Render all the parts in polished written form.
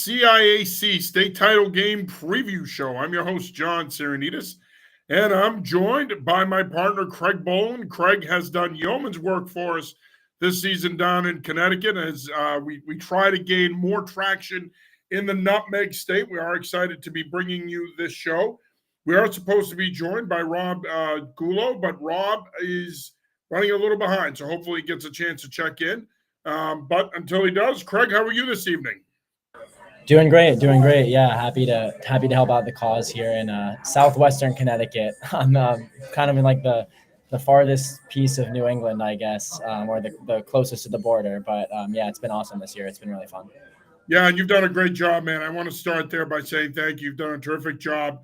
CIAC State Title Game Preview Show. I'm your host, John Serenitas, and I'm joined by my partner, Craig Boland. Craig has done yeoman's work for us this season down in Connecticut as we try to gain more traction in the Nutmeg State. We are excited to be bringing you this show. We are supposed to be joined by Rob Gulo, but Rob is running a little behind, so hopefully he gets a chance to check in. But until he does, Craig, how are you this evening? Doing great. Yeah, happy to help out the cause here in southwestern Connecticut. I'm kind of in like the farthest piece of New England, I guess, or the closest to the border. But yeah, it's been awesome this year. It's been really fun. Yeah, and you've done a great job, man. I want to start there by saying thank you. You've done a terrific job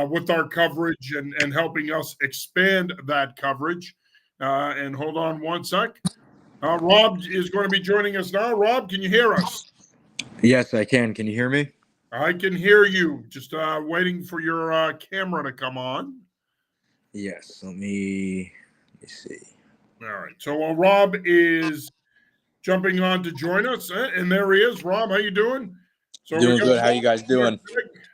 with our coverage and helping us expand that coverage. And hold on one sec. Rob is going to be joining us now. Rob, can you hear us? Yes, I can. Can you hear me? I can hear you. Just waiting for your camera to come on. Yes. Let me see. All right. So while Rob is jumping on to join us, and there he is. Rob, how you doing? So doing good. How you guys doing?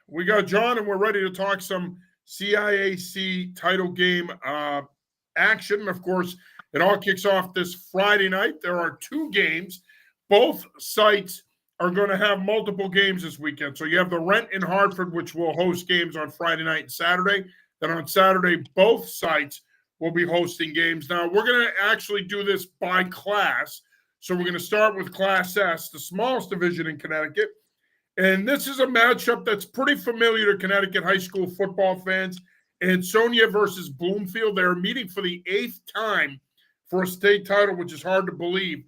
We got John, and we're ready to talk some CIAC title game action. Of course, it all kicks off this Friday night. There are two games. Both sites are going to have multiple games this weekend. So you have the Rent in Hartford, which will host games on Friday night and Saturday. Then on Saturday, both sites will be hosting games. Now, we're going to actually do this by class. So we're going to start with Class S, the smallest division in Connecticut. And this is a matchup that's pretty familiar to Connecticut high school football fans. Ansonia versus Bloomfield. They're meeting for the 8th time for a state title, which is hard to believe.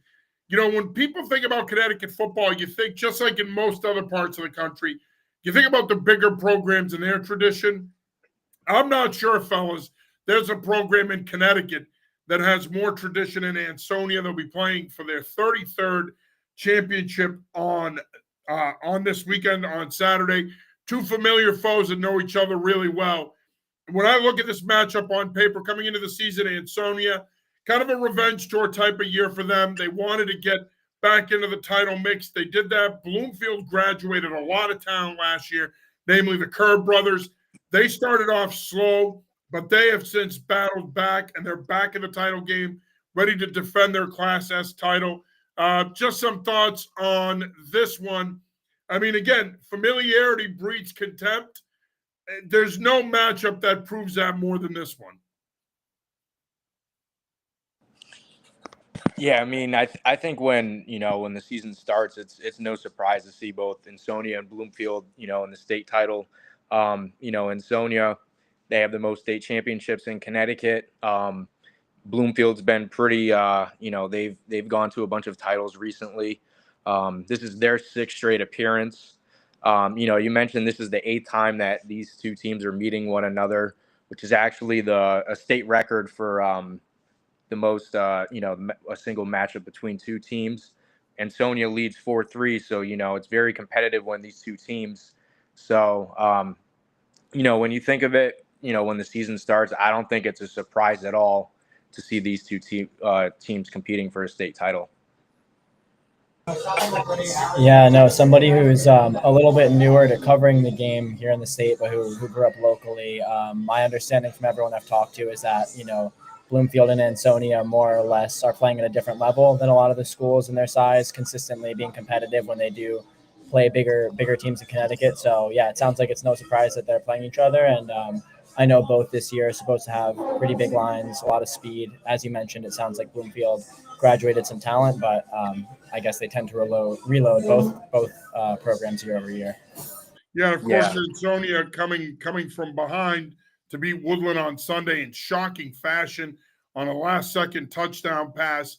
You know, when people think about Connecticut football, you think, just like in most other parts of the country, you think about the bigger programs and their tradition. I'm not sure, fellas, there's a program in Connecticut that has more tradition in Ansonia. They'll be playing for their 33rd championship on this weekend on Saturday. Two familiar foes that know each other really well. When I look at this matchup on paper coming into the season, Ansonia, kind of a revenge tour type of year for them. They wanted to get back into the title mix. They did that. Bloomfield graduated a lot of talent last year, namely the Kerr brothers. They started off slow, but they have since battled back, and they're back in the title game, ready to defend their Class S title. Just some thoughts on this one. I mean, again, familiarity breeds contempt. There's no matchup that proves that more than this one. Yeah, I mean, I think when the season starts, it's no surprise to see both Ansonia and Bloomfield, in the state title. Ansonia, they have the most state championships in Connecticut. Bloomfield's been pretty, they've gone to a bunch of titles recently. This is their 6th straight appearance. You mentioned this is the 8th time that these two teams are meeting one another, which is actually a state record for the most, a single matchup between two teams. Ansonia leads 4-3, so, it's very competitive when these two teams. So, when you think of it, when the season starts, I don't think it's a surprise at all to see these two teams competing for a state title. Yeah, no, somebody who's a little bit newer to covering the game here in the state, but who grew up locally. My understanding from everyone I've talked to is that, Bloomfield and Ansonia more or less are playing at a different level than a lot of the schools in their size, consistently being competitive when they do play bigger teams in Connecticut. So yeah, it sounds like it's no surprise that they're playing each other. And I know both this year are supposed to have pretty big lines, a lot of speed. As you mentioned, it sounds like Bloomfield graduated some talent, but I guess they tend to reload both programs year over year. Yeah, of course, Ansonia coming from behind to beat Woodland on Sunday in shocking fashion on a last-second touchdown pass.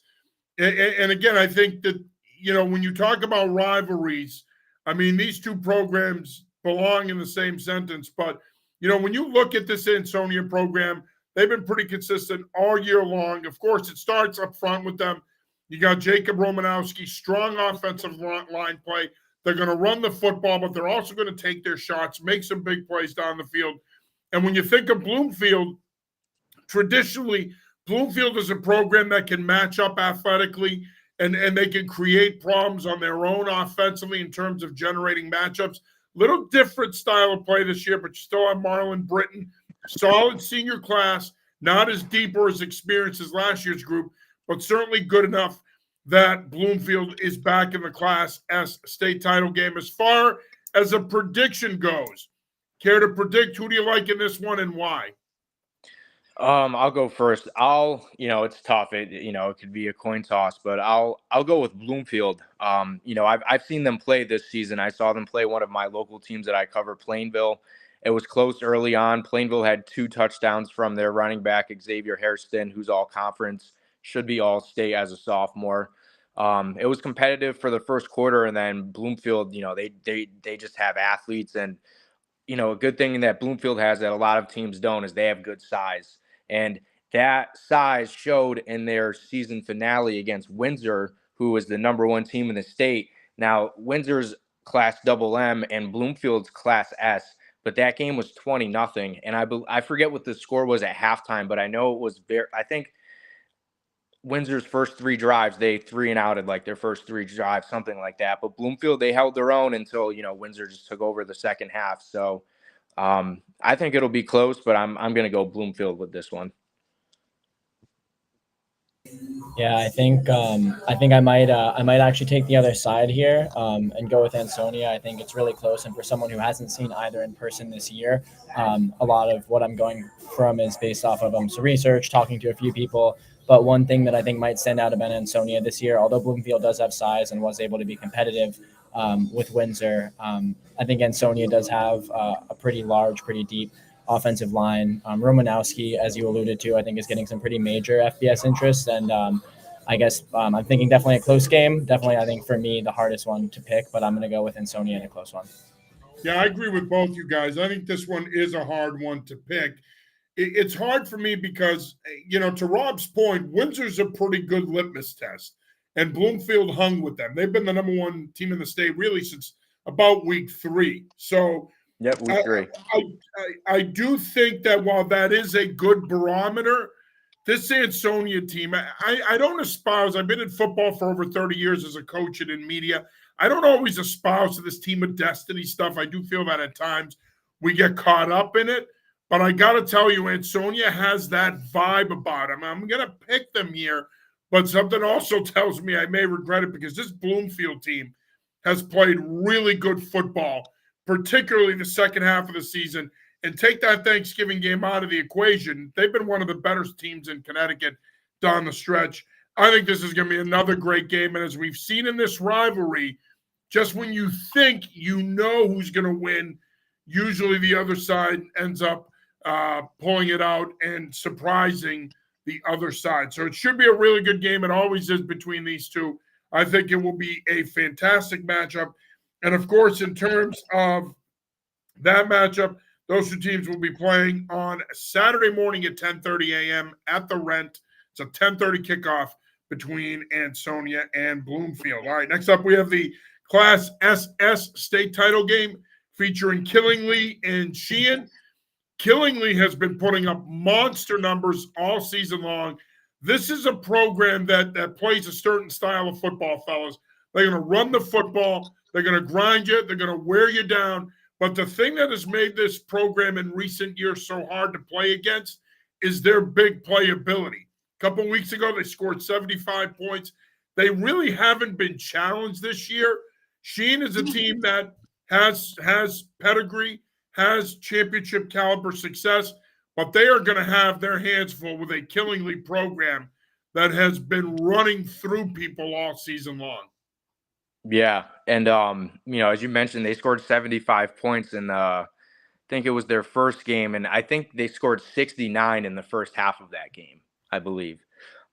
And again, I think that, when you talk about rivalries, I mean, these two programs belong in the same sentence. But, when you look at this Ansonia program, they've been pretty consistent all year long. Of course, it starts up front with them. You got Jacob Romanowski, strong offensive line play. They're going to run the football, but they're also going to take their shots, make some big plays down the field. And when you think of Bloomfield, traditionally, Bloomfield is a program that can match up athletically and they can create problems on their own offensively in terms of generating matchups. Little different style of play this year, but you still have Marlon Britton, solid senior class, not as deep or as experienced as last year's group, but certainly good enough that Bloomfield is back in the Class S state title game. As far as a prediction goes, care to predict who do you like in this one and why? I'll go first. It's tough. It could be a coin toss, but I'll go with Bloomfield. I've seen them play this season. I saw them play one of my local teams that I cover, Plainville. It was close early on. Plainville had 2 touchdowns from their running back, Xavier Hairston, who's all conference, should be all state as a sophomore. It was competitive for the first quarter, and then Bloomfield, they just have athletes, and a good thing that Bloomfield has that a lot of teams don't is they have good size. And that size showed in their season finale against Windsor, who was the number 1 team in the state. Now, Windsor's Class MM and Bloomfield's Class S, but that game was 20-0. And I forget what the score was at halftime, but I know it was I think Windsor's first 3 drives, they 3-and-outed like their first 3 drives, something like that. But Bloomfield, they held their own until, Windsor just took over the second half. So I think it'll be close, but I'm going to go Bloomfield with this one. Yeah, I think I might actually take the other side here and go with Ansonia. I think it's really close, and for someone who hasn't seen either in person this year, a lot of what I'm going from is based off of some research, talking to a few people. But one thing that I think might stand out about Ansonia this year, although Bloomfield does have size and was able to be competitive with Windsor, I think Ansonia does have a pretty large, pretty deep offensive line. Romanowski, as you alluded to, I think is getting some pretty major FBS interest. And I guess I'm thinking definitely a close game. Definitely, I think for me, the hardest one to pick, but I'm going to go with Ansonia in a close one. Yeah, I agree with both you guys. I think this one is a hard one to pick. It's hard for me because, to Rob's point, Windsor's a pretty good litmus test, and Bloomfield hung with them. They've been the number 1 team in the state really since about week 3. So, yep, week 3. I do think that while that is a good barometer, this Ansonia team, I don't espouse. I've been in football for over 30 years as a coach and in media. I don't always espouse to this team of destiny stuff. I do feel that at times we get caught up in it. But I got to tell you, Ansonia has that vibe about them. I'm going to pick them here, but something also tells me I may regret it because this Bloomfield team has played really good football, particularly the second half of the season. And take that Thanksgiving game out of the equation, they've been one of the better teams in Connecticut down the stretch. I think this is going to be another great game. And as we've seen in this rivalry, just when you think you know who's going to win, usually the other side ends up pulling it out and surprising the other side. So it should be a really good game. It always is between these two. I think it will be a fantastic matchup. And of course, in terms of that matchup, those 2 teams will be playing on Saturday morning at 10:30 a.m. at the Rent. It's a 10:30 kickoff between Ansonia and Bloomfield. All right, next up we have the Class SS state title game featuring Killingly and Sheehan. Killingly has been putting up monster numbers all season long. This is a program that plays a certain style of football, fellas. They're going to run the football. They're going to grind you. They're going to wear you down. But the thing that has made this program in recent years so hard to play against is their big playability. A couple of weeks ago, they scored 75 points. They really haven't been challenged this year. Sheen is a team that has pedigree, has championship caliber success, but they are going to have their hands full with a Killingly program that has been running through people all season long. Yeah, and as you mentioned, they scored 75 points in I think it was their first game, and I think they scored 69 in the first half of that game, I believe.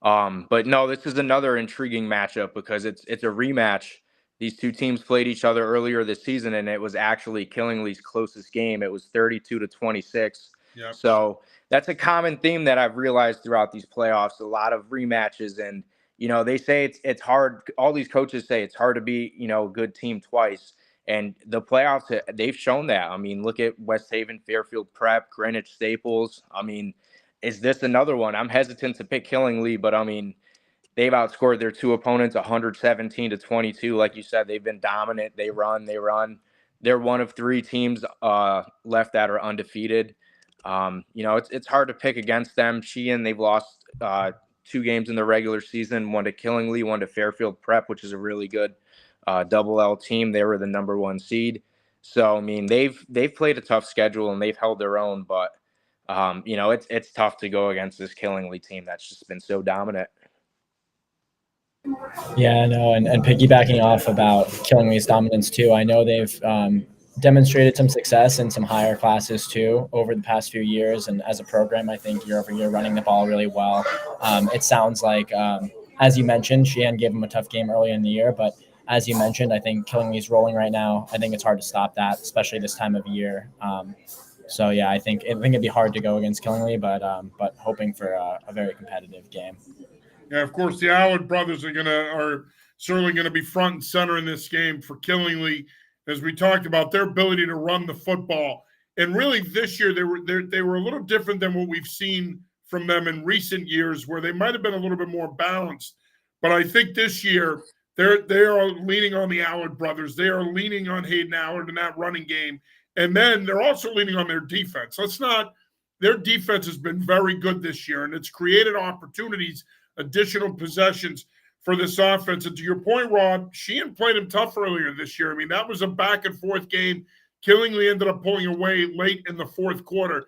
But no, this is another intriguing matchup because it's a rematch. These 2 teams played each other earlier this season, and it was actually Killingly's closest game. It was 32-26. Yep. So that's a common theme that I've realized throughout these playoffs. A lot of rematches, and they say it's hard. All these coaches say it's hard to be a good team twice, and the playoffs they've shown that. I mean, look at West Haven, Fairfield Prep, Greenwich Staples. I mean, is this another one? I'm hesitant to pick Killingly, but I mean, they've outscored their two opponents 117-22. Like you said, they've been dominant. They run. They're one of three teams left that are undefeated. It's hard to pick against them. Sheehan, they've lost 2 games in the regular season, one to Killingly, one to Fairfield Prep, which is a really good double L team. They were the number 1 seed. So, I mean, they've played a tough schedule and they've held their own, but it's tough to go against this Killingly team that's just been so dominant. Yeah, no, and piggybacking off about Killingly's dominance too, I know they've demonstrated some success in some higher classes too over the past few years, and as a program, I think year over year running the ball really well. It sounds like, as you mentioned, Sheehan gave them a tough game early in the year, but as you mentioned, I think Killingly's rolling right now. I think it's hard to stop that, especially this time of year. So yeah, I think it'd be hard to go against Killingly, but hoping for a very competitive game. Yeah, of course, the Allard brothers are certainly gonna be front and center in this game for Killingly, as we talked about their ability to run the football. And really, this year they were a little different than what we've seen from them in recent years, where they might have been a little bit more balanced. But I think this year they are leaning on the Allard brothers. They are leaning on Hayden Allard in that running game, and then they're also leaning on their defense. Their defense has been very good this year, and it's created opportunities, additional possessions for this offense. And to your point, Rob, Sheehan played him tough earlier this year. I mean, that was a back and forth game. Killingly ended up pulling away late in the fourth quarter.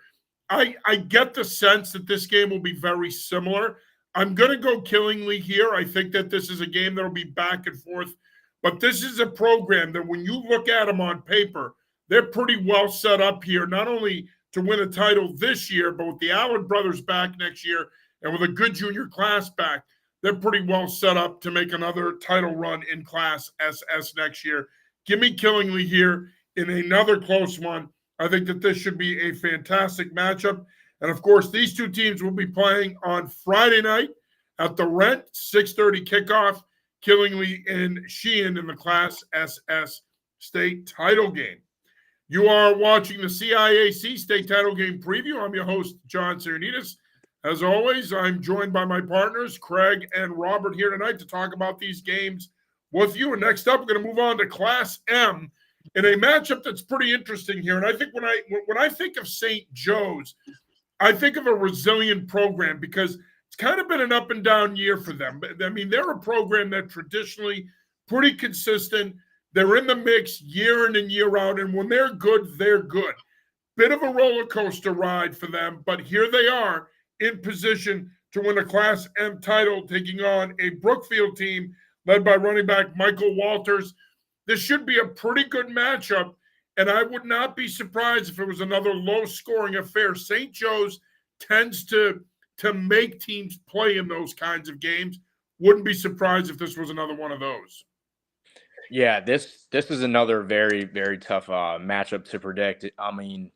I get the sense that this game will be very similar. I'm going to go Killingly here. I think that this is a game that will be back and forth. But this is a program that when you look at them on paper, they're pretty well set up here, not only to win a title this year, but with the Allard brothers back next year, and with a good junior class back, they're pretty well set up to make another title run in Class SS next year. Give me Killingly here in another close one. I think that this should be a fantastic matchup. And, of course, these two teams will be playing on Friday night at the Rent, 6:30 kickoff, Killingly and Sheehan in the Class SS state title game. You are watching the CIAC state title game preview. I'm your host, John Cernitas. As always, I'm joined by my partners, Craig and Robert, here tonight to talk about these games with you. And next up, we're going to move on to Class M in a matchup that's pretty interesting here. And I think when I think of St. Joe's, I think of a resilient program because it's kind of been an up and down year for them. I mean, they're a program that traditionally pretty consistent. They're in the mix year in and year out. And when they're good, they're good. Bit of a roller coaster ride for them, but here they are in position to win a Class M title, taking on a Brookfield team led by running back Michael Walters. This should be a pretty good matchup, and I would not be surprised if it was another low-scoring affair. St. Joe's tends to make teams play in those kinds of games. Wouldn't be surprised if this was another one of those. Yeah, this is another very, very tough matchup to predict. I mean,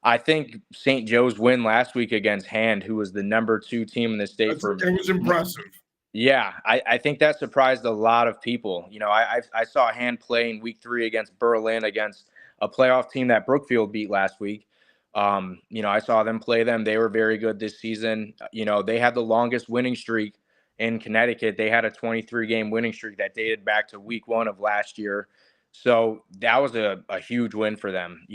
I think St. Joe's win last week against Hand, who was the number 2 team in the state. It was impressive. Yeah, I think that surprised a lot of people. I saw Hand play in week 3 against Berlin, against a playoff team that Brookfield beat last week. I saw them play them. They were very good this season. They had the longest winning streak in Connecticut. They had a 23-game winning streak that dated back to week 1 of last year. So that was a huge win for them.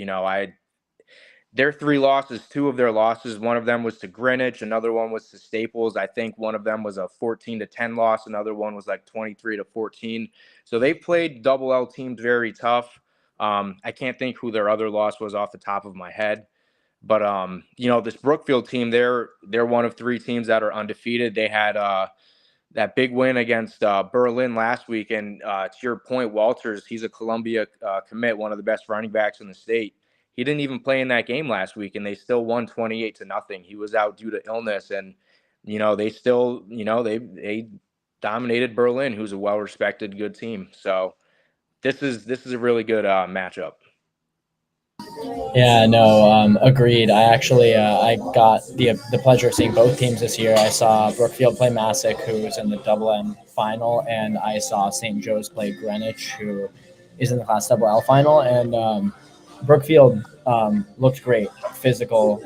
Their 3 losses, 2 of their losses, one of them was to Greenwich, another one was to Staples. I think one of them was a 14-10 loss. Another one was like 23-14. So they played double L teams very tough. I can't think who their other loss was off the top of my head. But, this Brookfield team, they're one of 3 teams that are undefeated. They had that big win against Berlin last week. And to your point, Walters, he's a Columbia commit, one of the best running backs in the state. He didn't even play in that game last week, and they still won 28-0. He was out due to illness, and they still, they dominated Berlin, who's a well-respected, good team. So this is a really good matchup. Yeah, no, agreed. I actually I got the pleasure of seeing both teams this year. I saw Brookfield play Massac, who's in the Double M final, and I saw St. Joe's play Greenwich, who is in the Class Double L final, and Brookfield looked great, physical,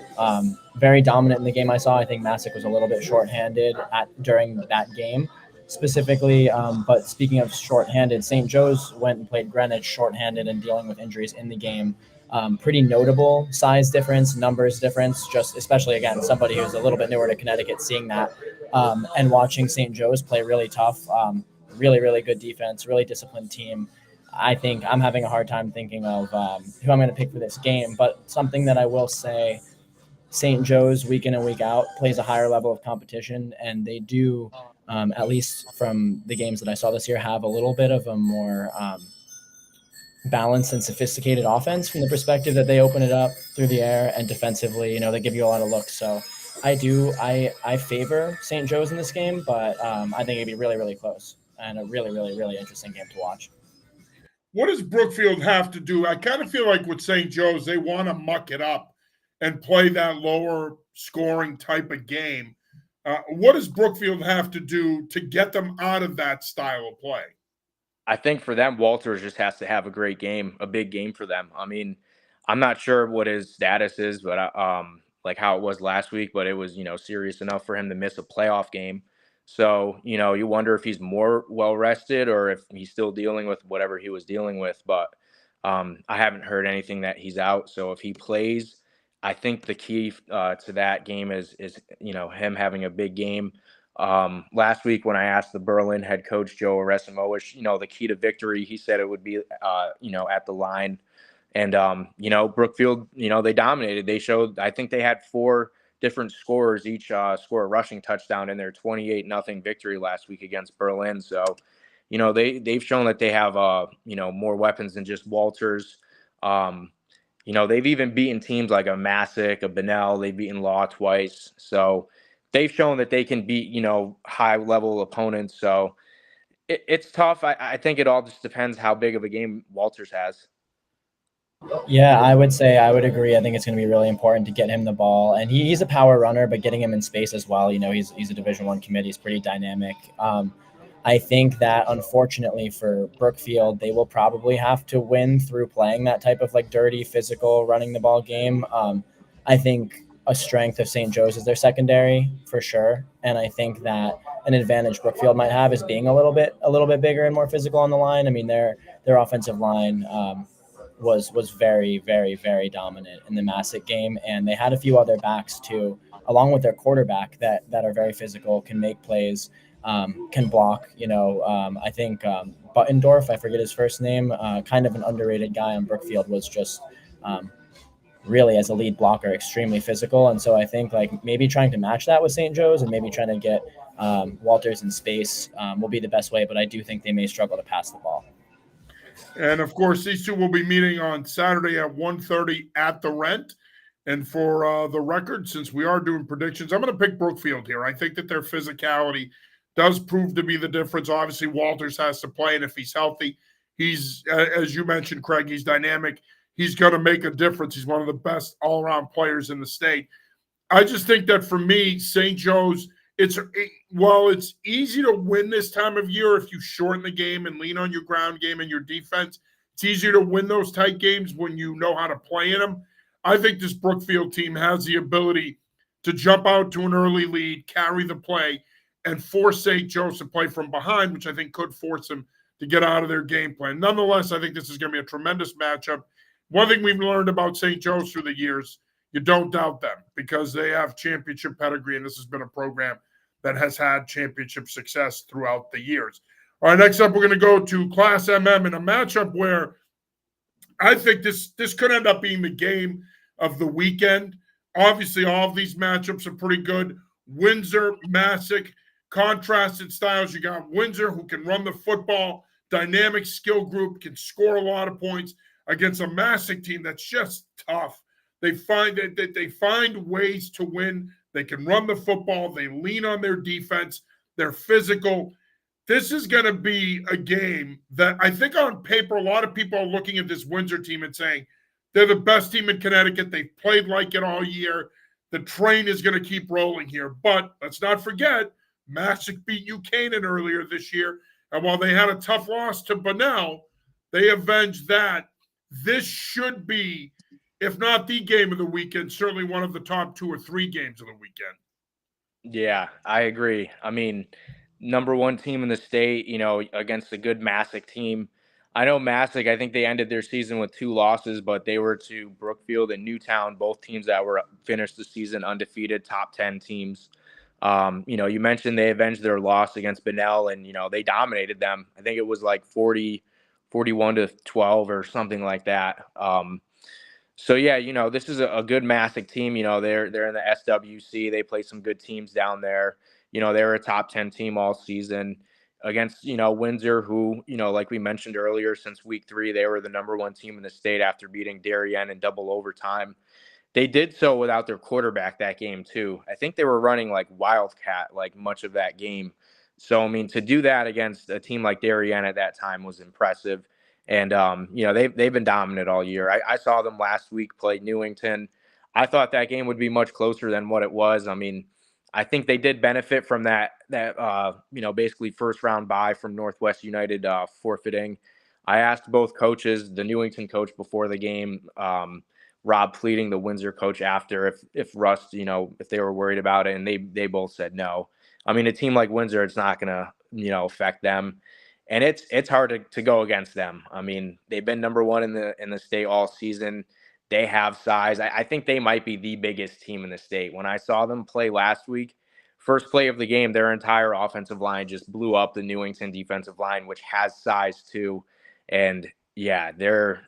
very dominant in the game I saw. I think Massac was a little bit shorthanded during that game. specifically. But speaking of shorthanded, St. Joe's went and played Greenwich shorthanded and dealing with injuries in the game. Pretty notable size difference, numbers difference, just especially, again, somebody who's a little bit newer to Connecticut, seeing that and watching St. Joe's play really tough, really, really good defense, really disciplined team. I think I'm having a hard time thinking of who I'm going to pick for this game, but something that I will say, St. Joe's week in and week out plays a higher level of competition, and they do, at least from the games that I saw this year, have a little bit of a more balanced and sophisticated offense from the perspective that they open it up through the air, and defensively, they give you a lot of looks. So I favor St. Joe's in this game, but I think it'd be really, really close and a really, really, really interesting game to watch. What does Brookfield have to do? I kind of feel like with St. Joe's, they want to muck it up and play that lower scoring type of game. What does Brookfield have to do to get them out of that style of play? I think for them, Walters just has to have a great game, a big game for them. I mean, I'm not sure what his status is, but like how it was last week, but it was, serious enough for him to miss a playoff game. So, you wonder if he's more well rested or if he's still dealing with whatever he was dealing with. But I haven't heard anything that he's out. So if he plays, I think the key to that game is him having a big game. Last week when I asked the Berlin head coach Joe Arasimowicz, the key to victory, he said it would be at the line. And Brookfield, they dominated. They showed, I think they had 4 different scorers each score a rushing touchdown in their 28-0 victory last week against Berlin. So they've shown that they have more weapons than just Walters. They've even beaten teams like a Massick, a Bunnell. They've beaten Law twice. So they've shown that they can beat, high-level opponents. So it's tough. I think it all just depends how big of a game Walters has. Yeah, I would say I would agree. I think it's going to be really important to get him the ball, and he's a power runner, but getting him in space as well. He's a Division I committee. He's pretty dynamic. I think that unfortunately for Brookfield, they will probably have to win through playing that type of dirty, physical, running the ball game. I think a strength of St. Joe's is their secondary for sure, and I think that an advantage Brookfield might have is being a little bit bigger and more physical on the line. I mean, their offensive line was very, very, very dominant in the Massick game, and they had a few other backs too, along with their quarterback that are very physical, can make plays. Can block, I think Buttendorf, I forget his first name, kind of an underrated guy on Brookfield, was just really, as a lead blocker, extremely physical. And so I think maybe trying to match that with St. Joe's and maybe trying to get Walters in space will be the best way, but I do think they may struggle to pass the ball. And of course, these two will be meeting on Saturday at 1:30 at the Rent. And for the record, since we are doing predictions, I'm going to pick Brookfield here. I think that their physicality does prove to be the difference. Obviously, Walters has to play, and if he's healthy, he's, as you mentioned, Craig, he's dynamic. He's going to make a difference. He's one of the best all-around players in the state. I just think that for me, St. Joe's, it's easy to win this time of year if you shorten the game and lean on your ground game and your defense. It's easier to win those tight games when you know how to play in them. I think this Brookfield team has the ability to jump out to an early lead, carry the play, and force St. Joe's to play from behind, which I think could force them to get out of their game plan. Nonetheless, I think this is going to be a tremendous matchup. One thing we've learned about St. Joe's through the years, you don't doubt them because they have championship pedigree, and this has been a program that has had championship success throughout the years. All right, next up, we're going to go to Class MM in a matchup where I think this could end up being the game of the weekend. Obviously, all of these matchups are pretty good. Windsor, Massick, contrasted styles. You got Windsor, who can run the football, dynamic skill group, can score a lot of points against a Massick team that's just tough. They find that they find ways to win. They can run the football. They lean on their defense. They're physical. This is going to be a game that I think on paper, a lot of people are looking at this Windsor team and saying they're the best team in Connecticut. They've played like it all year. The train is going to keep rolling here. But let's not forget, Massick beat Buchanan earlier this year. And while they had a tough loss to Bunnell, they avenged that. This should be, if not the game of the weekend, certainly one of the top 2 or 3 games of the weekend. Yeah, I agree. I mean, number one team in the state, against a good Massac team. I know Massac, I think they ended their season with 2 losses, but they were to Brookfield and Newtown, both teams that were finished the season undefeated, top 10 teams. You mentioned they avenged their loss against Bunnell, and, they dominated them. I think it was like 41-12 or something like that. So yeah, this is a good Massac team. They're in the SWC. They play some good teams down there. They're a top 10 team all season against, Windsor, who, like we mentioned earlier, since week 3, they were the number one team in the state after beating Darien in double overtime. They did so without their quarterback that game too. I think they were running like Wildcat like much of that game. So, I mean, to do that against a team like Darien at that time was impressive. And, they've been dominant all year. I saw them last week play Newington. I thought that game would be much closer than what it was. I mean, I think they did benefit from that basically first round bye from Northwest United forfeiting. I asked both coaches, the Newington coach before the game, Rob Fleeting, the Windsor coach, after if Rust, if they were worried about it, and they both said no. I mean, a team like Windsor, it's not gonna affect them, and it's hard to go against them. I mean, they've been number one in the state all season. They have size. I think they might be the biggest team in the state. When I saw them play last week, first play of the game, their entire offensive line just blew up the Newington defensive line, which has size too. And yeah, they're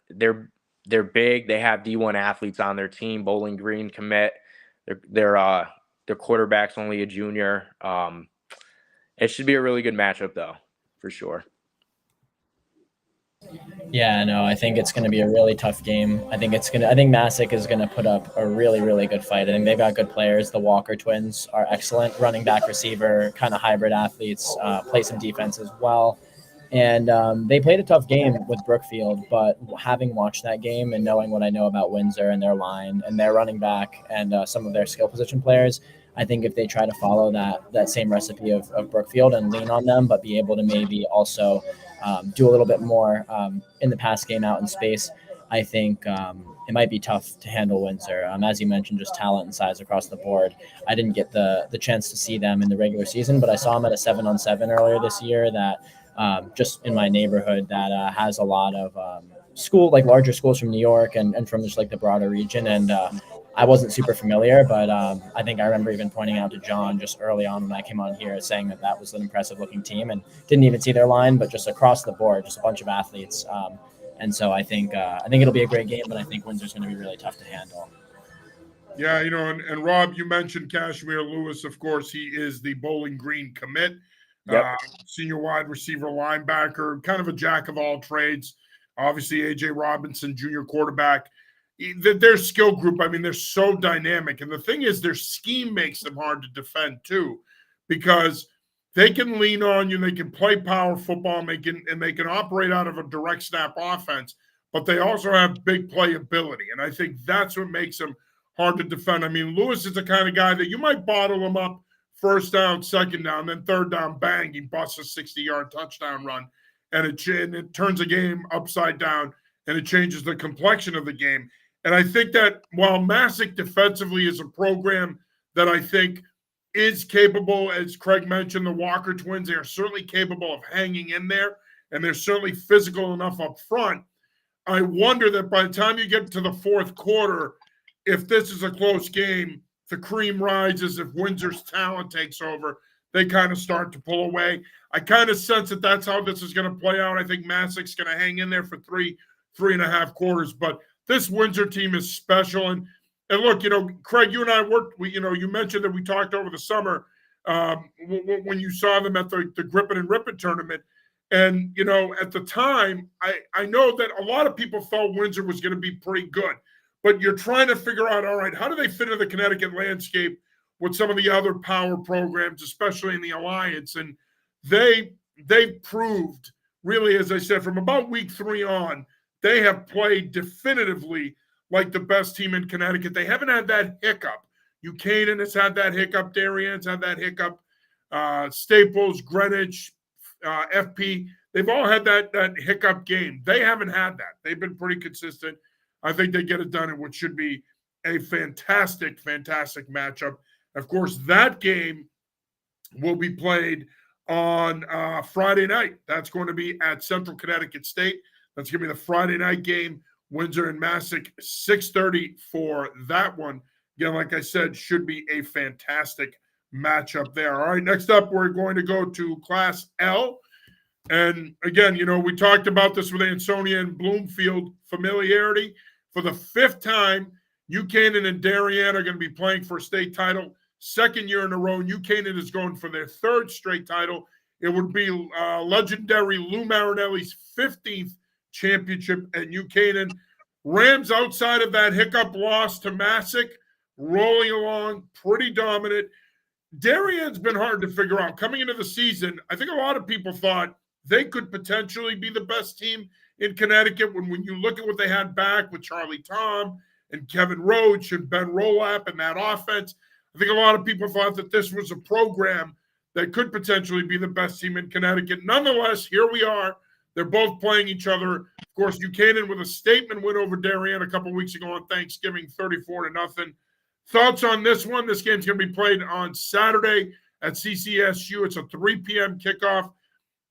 big. They have D1 athletes on their team. Bowling Green commit. Their quarterback's only a junior. It should be a really good matchup though, for sure. Yeah, no, I think it's going to be a really tough game. I think Massac is going to put up a really, really good fight. I think they've got good players. The Walker twins are excellent running back, receiver, kind of hybrid athletes, play some defense as well. And they played a tough game with Brookfield, but having watched that game and knowing what I know about Windsor and their line and their running back and some of their skill position players, I think if they try to follow that same recipe of Brookfield and lean on them, but be able to maybe also do a little bit more in the pass game out in space, I think it might be tough to handle Windsor. As you mentioned, just talent and size across the board. I didn't get the chance to see them in the regular season, but I saw them at a 7-on-7 earlier this year that just in my neighborhood that has a lot of larger schools from New York and from just like the broader region. And I wasn't super familiar, but I think I remember even pointing out to John just early on when I came on here saying that was an impressive looking team, and didn't even see their line, but just across the board, just a bunch of athletes. And so I think it'll be a great game, but I think Windsor's going to be really tough to handle. Yeah, and Rob, you mentioned Kashmir Lewis. Of course, he is the Bowling Green commit. Yep. Senior wide receiver, linebacker, kind of a jack of all trades. Obviously, AJ Robinson, junior quarterback. Their skill group, I mean, they're so dynamic. And the thing is, their scheme makes them hard to defend too, because they can lean on you, they can play power football, and they can operate out of a direct snap offense, but they also have big playability. And I think that's what makes them hard to defend. I mean, Lewis is the kind of guy that you might bottle him up first down, second down, then third down, bang, he busts a 60-yard touchdown run, and it turns a game upside down, and it changes the complexion of the game. And I think that while Massac defensively is a program that I think is capable, as Craig mentioned, the Walker twins, they are certainly capable of hanging in there, and they're certainly physical enough up front. I wonder that by the time you get to the fourth quarter, if this is a close game, the cream rises. If Windsor's talent takes over, they kind of start to pull away. I kind of sense that that's how this is going to play out. I think Massac's going to hang in there for three and a half quarters. But this Windsor team is special. And look, Craig, you and I worked. You mentioned that we talked over the summer when you saw them at the Grip It and Rip It tournament. And, at the time, I know that a lot of people felt Windsor was going to be pretty good. But you're trying to figure out, all right, how do they fit into the Connecticut landscape with some of the other power programs, especially in the Alliance? And they proved, really, as I said, from about week 3 on, they have played definitively like the best team in Connecticut. They haven't had that hiccup. Buchanan has had that hiccup. Darien's had that hiccup. Staples, Greenwich, FP, they've all had that hiccup game. They haven't had that. They've been pretty consistent. I think they get it done in what should be a fantastic, fantastic matchup. Of course, that game will be played on Friday night. That's going to be at Central Connecticut State. That's going to be the Friday night game. Windsor and Massac, 6:30 for that one. Again, like I said, should be a fantastic matchup there. All right, next up, we're going to go to Class L. And again, we talked about this with Ansonia and Bloomfield familiarity. For the fifth time, New Canaan and Darien are going to be playing for a state title. Second year in a row, New Canaan is going for their third straight title. It would be legendary Lou Marinelli's 15th championship at New Canaan. Rams, outside of that hiccup loss to Massac, rolling along, pretty dominant. Darien's been hard to figure out. Coming into the season, I think a lot of people thought they could potentially be the best team in Connecticut when you look at what they had back with Charlie Tom and Kevin Roach and Ben Rolap and that offense. I think a lot of people thought that this was a program that could potentially be the best team in Connecticut. Nonetheless, here we are. They're both playing each other. Of course, New Canaan with a statement win over Darien a couple weeks ago on Thanksgiving, 34-0. Thoughts on this one? This game's going to be played on Saturday at CCSU. It's a 3 p.m. kickoff.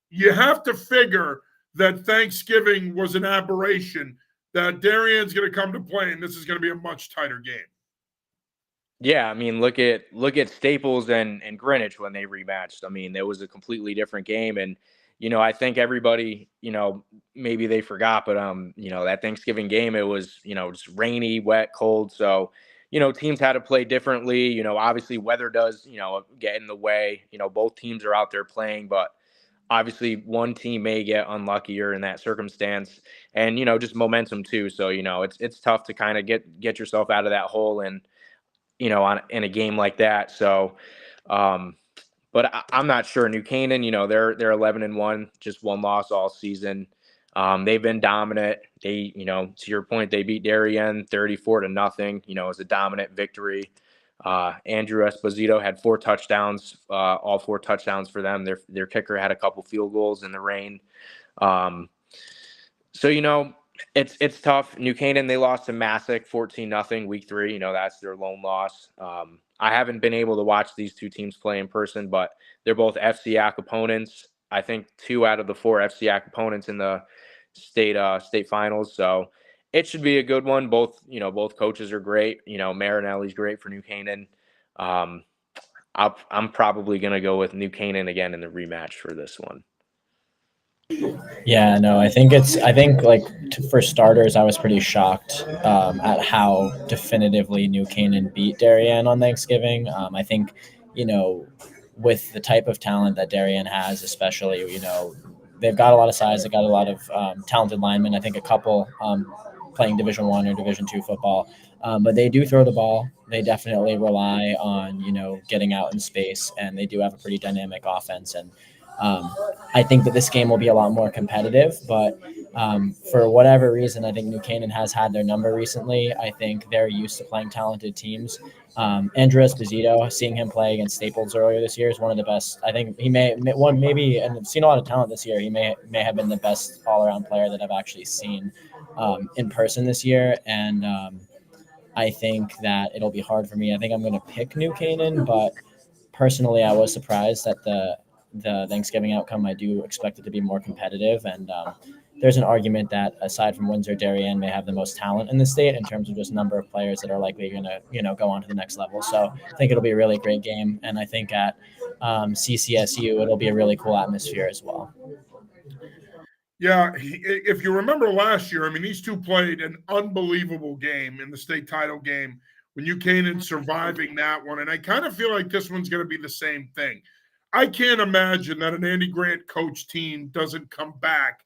You have to figure that Thanksgiving was an aberration, that Darien's going to come to play, and this is going to be a much tighter game. Yeah, I mean, look at Staples and Greenwich when they rematched. I mean, it was a completely different game, and I think everybody, maybe they forgot, but that Thanksgiving game, it was just rainy, wet, cold, so teams had to play differently. Obviously weather does get in the way. Both teams are out there playing, but obviously one team may get unluckier in that circumstance, and just momentum too. So it's tough to kind of get yourself out of that hole and in a game like that. So, but I'm not sure. New Canaan, they're 11-1, just one loss all season. They've been dominant. They, to your point, they beat Darien 34-0. It was a dominant victory. Andrew Esposito had 4 touchdowns, all 4 touchdowns for them. Their kicker had a couple field goals in the rain. So, it's tough. New Canaan, they lost to Massac 14-0 week 3. That's their lone loss. I haven't been able to watch these two teams play in person, but they're both FCIAC opponents. I think 2 out of the 4 FCIAC opponents in the state finals. So it should be a good one. Both coaches are great. Marinelli's great for New Canaan. I'm probably going to go with New Canaan again in the rematch for this one. Yeah, no, I think for starters, I was pretty shocked at how definitively New Canaan beat Darien on Thanksgiving. I think, with the type of talent that Darien has, especially, they've got a lot of size. They've got a lot of talented linemen. I think a couple playing Division I or Division II football. But they do throw the ball. They definitely rely on, getting out in space, and they do have a pretty dynamic offense. And I think that this game will be a lot more competitive, but for whatever reason, I think New Canaan has had their number recently. I think they're used to playing talented teams. Andrew Esposito, seeing him play against Staples earlier this year, is one of the best. I think he and I've seen a lot of talent this year. He may have been the best all-around player that I've actually seen in person this year. And I think that it'll be hard for me. I think I'm going to pick New Canaan, but personally, I was surprised at the Thanksgiving outcome. I do expect it to be more competitive, and there's an argument that aside from Windsor, Darien may have the most talent in the state in terms of just number of players that are likely going to go on to the next level. So I think it'll be a really great game, and I think at CCSU it'll be a really cool atmosphere as well. Yeah, if you remember last year, these two played an unbelievable game in the state title game when New Canaan surviving that one, and I kind of feel like this one's going to be the same thing. I can't imagine that an Andy Grant coach team doesn't come back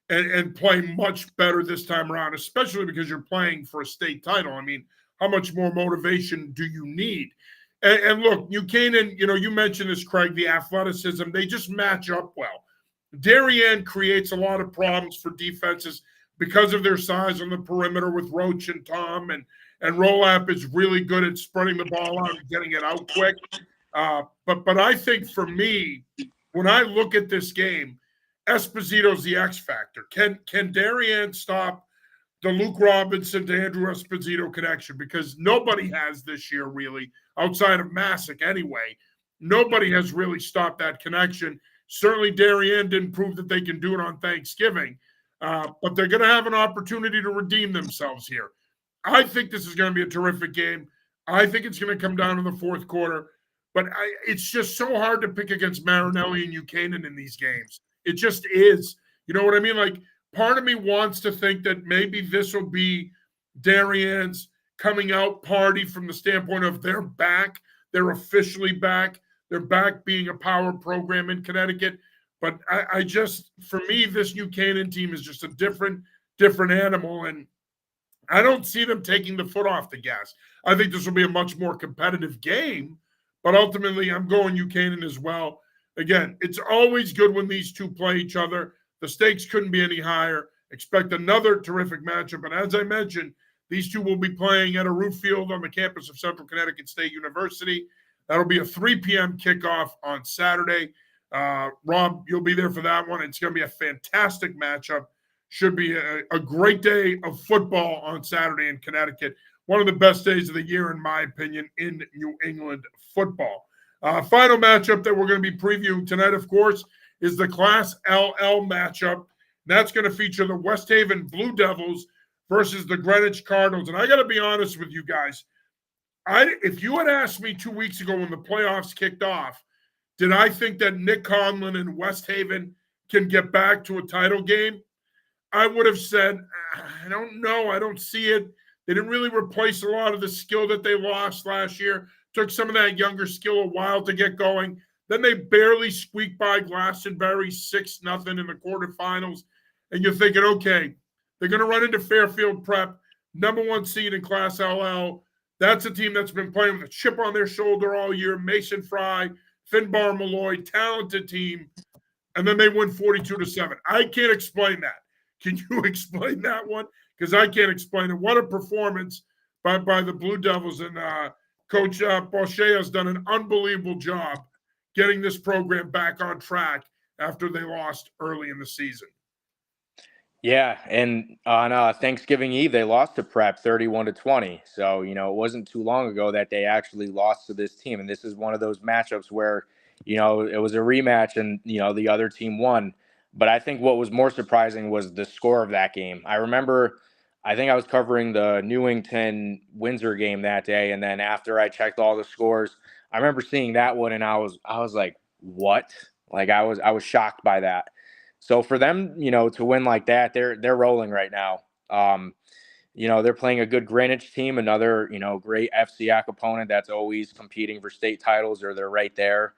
and play much better this time around, especially because you're playing for a state title. How much more motivation do you need? And look, New Canaan, you mentioned this, Craig, the athleticism, they just match up well. Darien creates a lot of problems for defenses because of their size on the perimeter with Roach and Tom, and Rolap is really good at spreading the ball out and getting it out quick. But I think for me, when I look at this game, Esposito's the X factor. Can Darien stop the Luke Robinson to Andrew Esposito connection? Because nobody has this year, really, outside of Massac anyway. Nobody has really stopped that connection. Certainly, Darien didn't prove that they can do it on Thanksgiving, but they're going to have an opportunity to redeem themselves here. I think this is going to be a terrific game. I think it's going to come down to the fourth quarter, but it's just so hard to pick against Marinelli and Buchanan in these games. It just is. You know what I mean? Like, part of me wants to think that maybe this will be Darien's coming out party from the standpoint of they're back. They're officially back. They're back being a power program in Connecticut. But I just, for me, this Buchanan team is just a different animal. And I don't see them taking the foot off the gas. I think this will be a much more competitive game. But ultimately, I'm going Buchanan as well. Again, it's always good when these two play each other. The stakes couldn't be any higher. Expect another terrific matchup. And as I mentioned, these two will be playing at a roof field on the campus of Central Connecticut State University. That'll be a 3 p.m. kickoff on Saturday. Rob, you'll be there for that one. It's going to be a fantastic matchup. Should be a great day of football on Saturday in Connecticut. One of the best days of the year, in my opinion, in New England football. Final matchup that we're going to be previewing tonight, of course, is the Class LL matchup. That's going to feature the West Haven Blue Devils versus the Greenwich Cardinals. And I got to be honest with you guys. If you had asked me 2 weeks ago when the playoffs kicked off, did I think that Nick Conlon and West Haven can get back to a title game? I would have said, I don't know. I don't see it. They didn't really replace a lot of the skill that they lost last year. Took some of that younger skill a while to get going. Then they barely squeaked by Glastonbury 6-0 in the quarterfinals. And you're thinking, okay, they're going to run into Fairfield Prep, #1 seed in Class LL. That's a team that's been playing with a chip on their shoulder all year. Mason Fry, Finbar Malloy, talented team. And then they win 42-7. I can't explain that. Can you explain that one? Because I can't explain it. What a performance by the Blue Devils. And Coach Boucher has done an unbelievable job getting this program back on track after they lost early in the season. Yeah, and on Thanksgiving Eve, they lost to Prep 31-20. So, it wasn't too long ago that they actually lost to this team. And this is one of those matchups where, it was a rematch and, the other team won. But I think what was more surprising was the score of that game. I remember, I think I was covering the Newington-Windsor game that day. And then after I checked all the scores, I remember seeing that one and I was like, what? Like I was shocked by that. So for them, to win like that, they're rolling right now. They're playing a good Greenwich team, another, great FCIAC opponent that's always competing for state titles, or they're right there.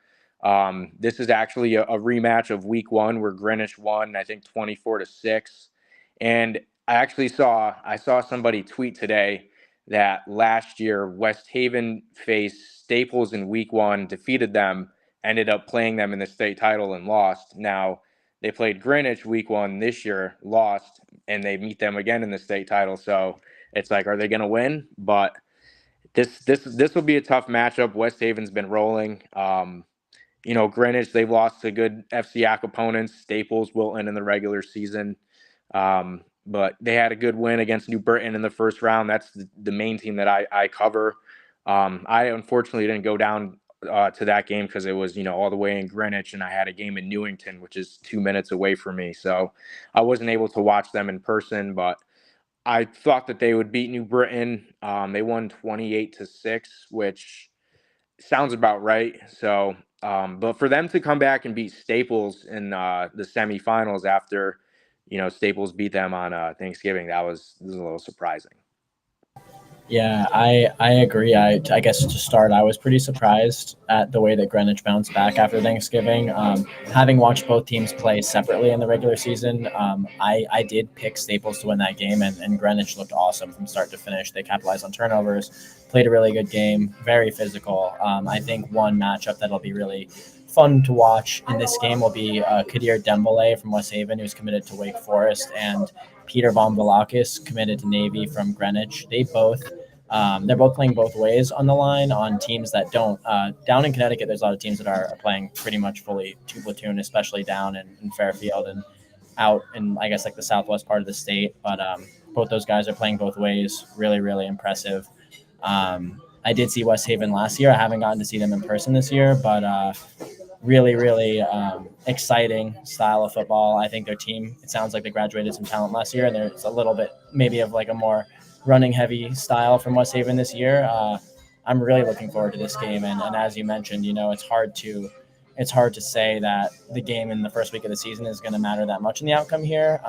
This is actually a rematch of week 1 where Greenwich won, I think 24-6. And I saw somebody tweet today that last year West Haven faced Staples in week 1, defeated them, ended up playing them in the state title and lost. Now, they played Greenwich week 1 this year, lost, and they meet them again in the state title. So it's like, are they going to win? But this will be a tough matchup. West Haven's been rolling. Greenwich, they've lost to good FCIAC opponents. Staples, Wilton in the regular season. But they had a good win against New Britain in the first round. That's the main team that I cover. I unfortunately didn't go down to that game because it was, all the way in Greenwich, and I had a game in Newington, which is 2 minutes away from me. So I wasn't able to watch them in person, but I thought that they would beat New Britain. They won 28-6, which sounds about right. So, but for them to come back and beat Staples in the semifinals after, Staples beat them on Thanksgiving, this was a little surprising. Yeah, I agree. I guess to start, I was pretty surprised at the way that Greenwich bounced back after Thanksgiving. Having watched both teams play separately in the regular season, I did pick Staples to win that game, and Greenwich looked awesome from start to finish. They capitalized on turnovers, played a really good game, very physical. I think one matchup that'll be really fun to watch in this game will be Kadir Dembele from West Haven, who's committed to Wake Forest, and Peter Von Velakis, committed to Navy from Greenwich. They're both playing both ways on the line on teams that don't. Down in Connecticut, there's a lot of teams that are playing pretty much fully two platoon, especially down in Fairfield and out in, I guess, like the southwest part of the state. But both those guys are playing both ways. Really, really impressive. I did see West Haven last year. I haven't gotten to see them in person this year, but really, really exciting style of football. I think their team, it sounds like they graduated some talent last year, and there's a little bit maybe of like a more running heavy style from West Haven this year. I'm really looking forward to this game. And as you mentioned, it's hard to say that the game in the first week of the season is going to matter that much in the outcome here.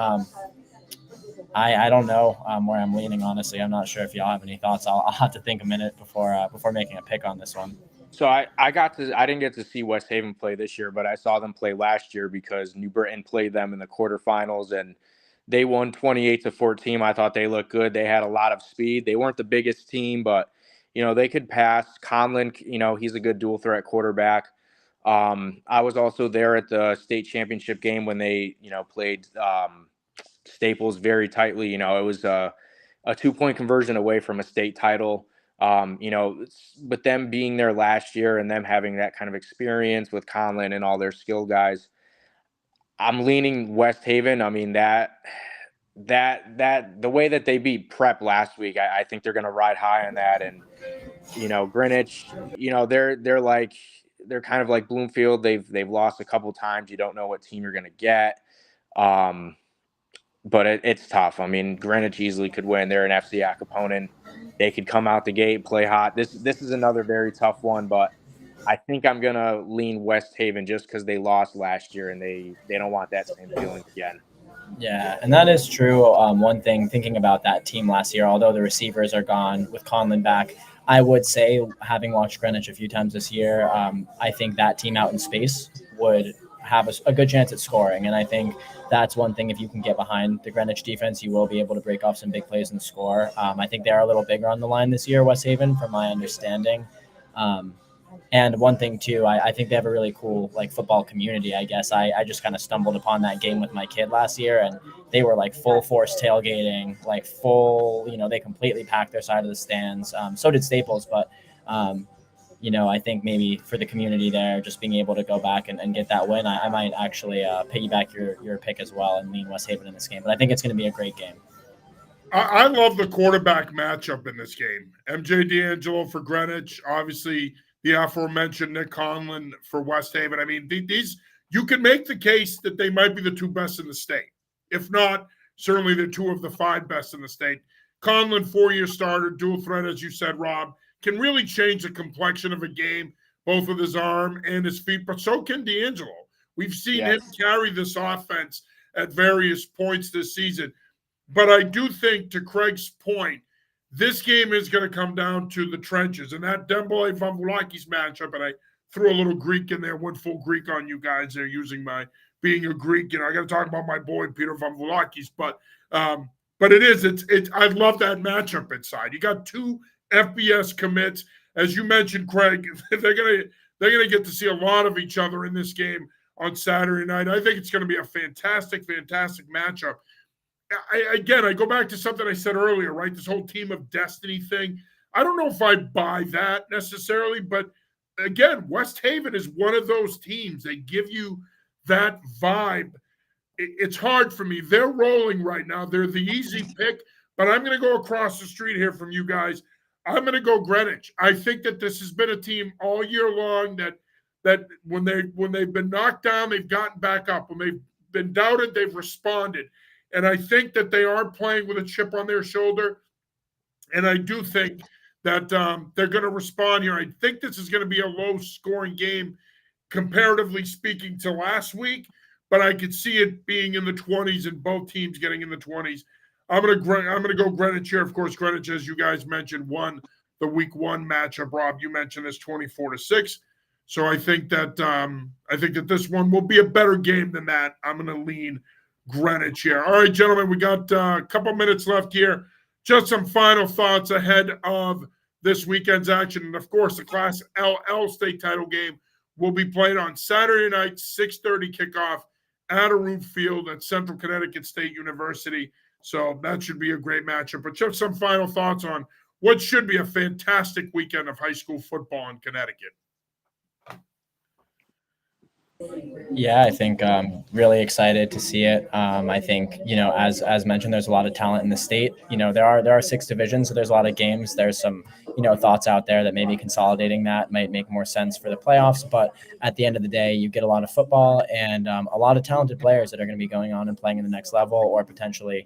I don't know where I'm leaning, honestly. I'm not sure if y'all have any thoughts. I'll have to think a minute before making a pick on this one. So I didn't get to see West Haven play this year, but I saw them play last year because New Britain played them in the quarterfinals and they won 28-14. I thought they looked good. They had a lot of speed. They weren't the biggest team, but they could pass. Conlon, he's a good dual threat quarterback. I was also there at the state championship game when they, played Staples very tightly. It was a 2-point conversion away from a state title. But them being there last year and them having that kind of experience with Conlon and all their skill guys, I'm leaning West Haven. I mean, that the way that they beat Prep last week, I think they're going to ride high on that. And, Greenwich, they're kind of like Bloomfield. They've lost a couple times. You don't know what team you're going to get. But it's tough. I mean, Greenwich easily could win. They're an FCIAC opponent. They could come out the gate, play hot. This is another very tough one, but I think I'm going to lean West Haven just because they lost last year and they don't want that same feeling again. Yeah, and that is true. One thing, thinking about that team last year, although the receivers are gone with Conlon back, I would say, having watched Greenwich a few times this year, I think that team out in space would have a good chance at scoring. And I think that's one thing, if you can get behind the Greenwich defense, you will be able to break off some big plays and score. I think they are a little bigger on the line this year, West Haven, from my understanding. And one thing too, I think they have a really cool football community. I guess I just kind of stumbled upon that game with my kid last year, and they were full force tailgating, they completely packed their side of the stands. So did Staples, but I think maybe for the community there, just being able to go back and get that win, I might actually piggyback your pick as well and lean West Haven in this game. But I think it's going to be a great game. I love the quarterback matchup in this game. MJ D'Angelo for Greenwich, obviously the aforementioned Nick Conlon for West Haven. I mean, these you can make the case that they might be the two best in the state. If not, certainly they're two of the five best in the state. Conlon, 4-year starter, dual threat, as you said, Rob, can really change the complexion of a game, both with his arm and his feet, but so can D'Angelo. We've seen him carry this offense at various points this season. But I do think, to Craig's point, this game is going to come down to the trenches. And that Dembele Vamvoulakis matchup, and I threw a little Greek in there, went full Greek on you guys there using my being a Greek. I got to talk about my boy, Peter Vamvoulakis. But I love that matchup inside. You got two FBS commits. As you mentioned, Craig, they're gonna get to see a lot of each other in this game on Saturday night. I think it's going to be a fantastic, fantastic matchup. I go back to something I said earlier, right? This whole team of destiny thing. I don't know if I buy that necessarily, but again, West Haven is one of those teams. They give you that vibe. It's hard for me. They're rolling right now. They're the easy pick, but I'm going to go across the street here from you guys. I'm going to go Greenwich. I think that this has been a team all year long that when they've been knocked down, they've gotten back up. When they've been doubted, they've responded. And I think that they are playing with a chip on their shoulder. And I do think that they're going to respond here. I think this is going to be a low-scoring game, comparatively speaking, to last week. But I could see it being in the 20s and both teams getting in the 20s. I'm going to go Greenwich here. Of course, Greenwich, as you guys mentioned, won the week 1 matchup. Rob, you mentioned this 24-6. So I think that this one will be a better game than that. I'm going to lean Greenwich here. All right, gentlemen, we got a couple minutes left here. Just some final thoughts ahead of this weekend's action. And, of course, the Class LL state title game will be played on Saturday night, 6:30 kickoff at Arute Field at Central Connecticut State University. So that should be a great matchup. But just some final thoughts on what should be a fantastic weekend of high school football in Connecticut. Yeah, I think really excited to see it. I think as mentioned, there's a lot of talent in the state. There are 6 divisions, so there's a lot of games. There's some thoughts out there that maybe consolidating that might make more sense for the playoffs. But at the end of the day, you get a lot of football and a lot of talented players that are going to be going on and playing in the next level, or potentially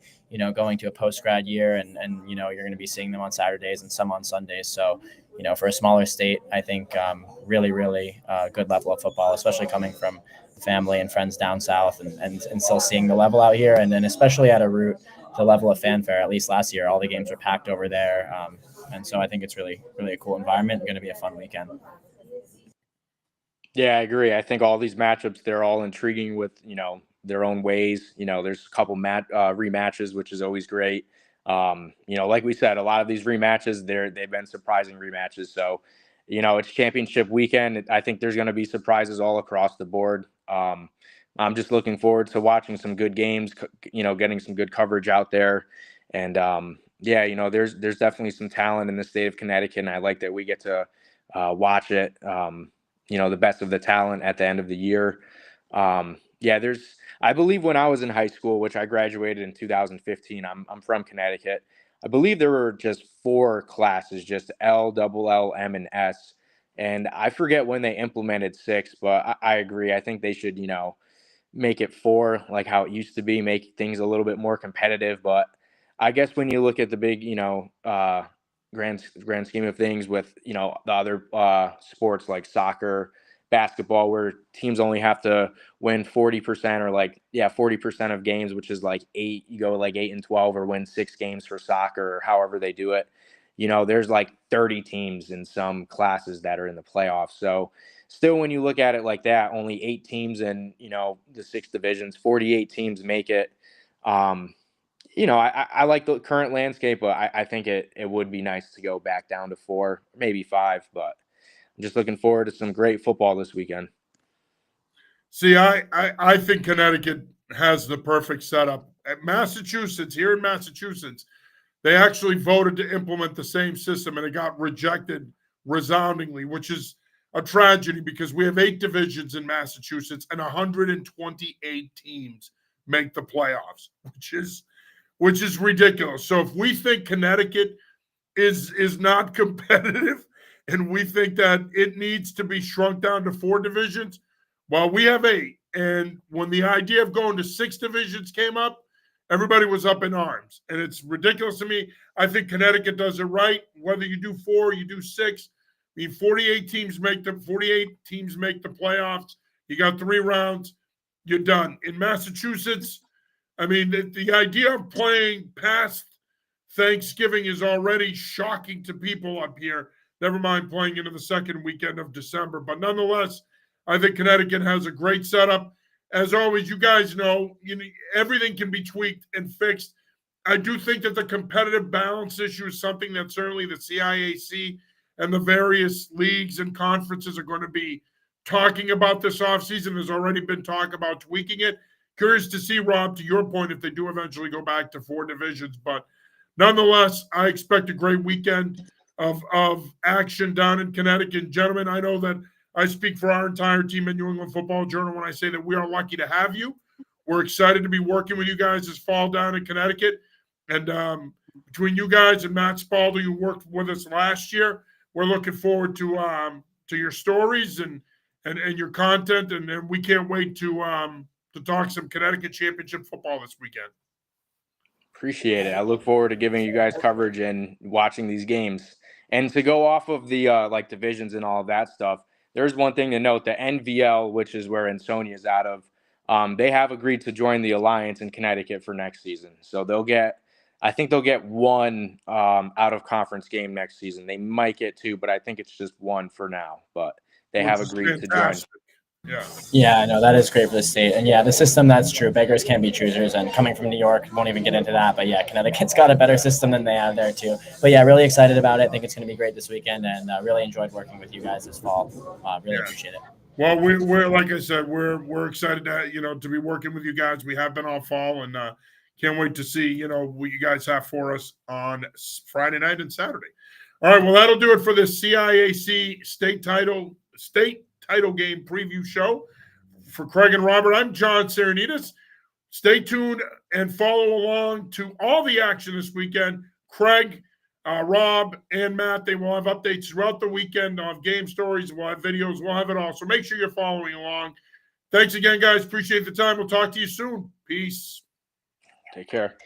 going to a post grad year, and you're going to be seeing them on Saturdays and some on Sundays. So for a smaller state, I think really, really good level of football, especially coming from family and friends down south, and still seeing the level out here. And then especially at a root, the level of fanfare, at least last year, all the games were packed over there. And so I think it's really, really a cool environment, going to be a fun weekend. Yeah, I agree. I think all these matchups, they're all intriguing with, their own ways. There's a couple rematches, which is always great. Like we said, a lot of these rematches, they've been surprising rematches. So, it's championship weekend. I think there's going to be surprises all across the board. I'm just looking forward to watching some good games, getting some good coverage out there. And yeah, there's definitely some talent in the state of Connecticut, and I like that we get to watch it. The best of the talent at the end of the year. Yeah, I believe when I was in high school, which I graduated in 2015, I'm from Connecticut. I believe there were just 4 classes, just L, double L, M, and S. And I forget when they implemented 6, but I agree. I think they should, make it 4, like how it used to be, make things a little bit more competitive. But I guess when you look at the big, grand scheme of things with, the other sports like soccer, basketball, where teams only have to win 40% or 40% of games, which is like 8, you go like 8 and 12, or win 6 games for soccer, or however they do it. There's like 30 teams in some classes that are in the playoffs. So still, when you look at it like that, only 8 teams in, the 6 divisions, 48 teams make it. I like the current landscape, but I think it would be nice to go back down to 4, maybe 5. But I'm just looking forward to some great football this weekend. See, I think Connecticut has the perfect setup. At Massachusetts, here in Massachusetts, they actually voted to implement the same system, and it got rejected resoundingly, which is a tragedy because we have 8 divisions in Massachusetts and 128 teams make the playoffs, which is ridiculous. So if we think Connecticut is not competitive and we think that it needs to be shrunk down to 4 divisions, well, we have 8. And when the idea of going to 6 divisions came up, everybody was up in arms. And it's ridiculous to me. I think Connecticut does it right. Whether you do 4, you do 6. I mean, 48 teams make the playoffs. You got 3 rounds. You're done. In Massachusetts, I mean, the idea of playing past Thanksgiving is already shocking to people up here. Never mind playing into the second weekend of December. But nonetheless, I think Connecticut has a great setup. As always, you guys know, everything can be tweaked and fixed. I do think that the competitive balance issue is something that certainly the CIAC and the various leagues and conferences are going to be talking about this offseason. There's already been talk about tweaking it. Curious to see, Rob, to your point, if they do eventually go back to 4 divisions. But nonetheless, I expect a great weekend of action down in Connecticut. Gentlemen, I know that I speak for our entire team at New England Football Journal when I say that we are lucky to have you. We're excited to be working with you guys this fall down in Connecticut. And between you guys and Matt Spaldi, who worked with us last year, we're looking forward to your stories and your content. And we can't wait to talk some Connecticut championship football this weekend. Appreciate it. I look forward to giving you guys coverage and watching these games. And to go off of the divisions and all of that stuff, there's one thing to note: the NVL, which is where Ansonia is out of, they have agreed to join the alliance in Connecticut for next season. So I think they'll get 1 out of conference game next season. They might get 2, but I think it's just 1 for now. But they have agreed to join. Yeah, I know that is great for the state. And yeah, the system, that's true. Beggars can't be choosers. And coming from New York, won't even get into that. But yeah, Connecticut's got a better system than they have there too. But yeah, really excited about it. I think it's going to be great this weekend, and really enjoyed working with you guys this fall. Really appreciate it. Well, we're like I said, we're excited to be working with you guys. We have been all fall, and can't wait to see what you guys have for us on Friday night and Saturday. All right, well, that'll do it for this CIAC state title game preview show For Craig and Robert, I'm John Serenitas. Stay tuned and follow along to all the action this weekend. Craig, Rob, and Matt, they will have updates throughout the weekend on game stories. We'll have videos. We'll have it all. So make sure you're following along. Thanks again, guys. Appreciate the time. We'll talk to you soon. Peace. Take care.